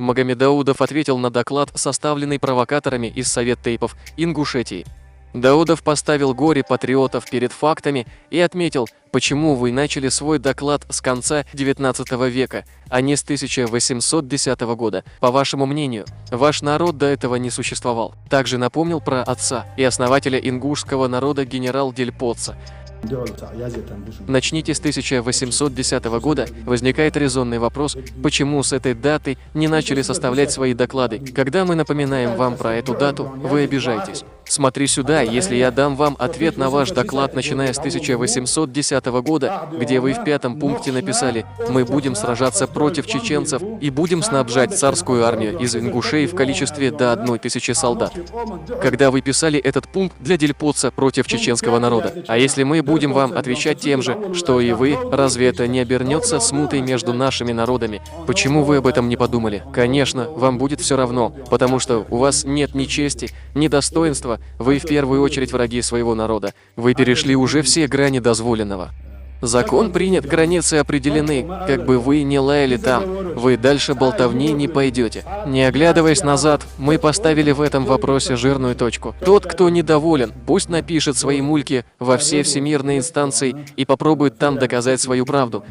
Магомед Даудов ответил на доклад, составленный провокаторами из Совет-Тейпов Ингушетии. Даудов поставил горе-патриотов перед фактами и отметил, почему вы начали свой доклад с конца XIX века, а не с 1810 года. По вашему мнению, ваш народ до этого не существовал. Также напомнил про отца и основателя ингушского народа генерал Дель Потса. Начните с 1810 года. Возникает резонный вопрос, почему с этой даты не начали составлять свои доклады. Когда мы напоминаем вам про эту дату, вы обижаетесь. Смотри сюда, если я дам вам ответ на ваш доклад, начиная с 1810 года, где вы в 5-м пункте написали: «Мы будем сражаться против чеченцев и будем снабжать царскую армию из ингушей в количестве до 1000 солдат». Когда вы писали этот пункт для Дель Потса против чеченского народа? А если мы будем вам отвечать тем же, что и вы, разве это не обернется смутой между нашими народами? Почему вы об этом не подумали? Конечно, вам будет все равно, потому что у вас нет ни чести, ни достоинства, вы в первую очередь враги своего народа. Вы перешли уже все грани дозволенного. Закон принят, границы определены, как бы вы ни лаяли там, вы дальше болтовни не пойдете. Не оглядываясь назад, мы поставили в этом вопросе жирную точку. Тот, кто недоволен, пусть напишет свои мульки во все всемирные инстанции и попробует там доказать свою правду.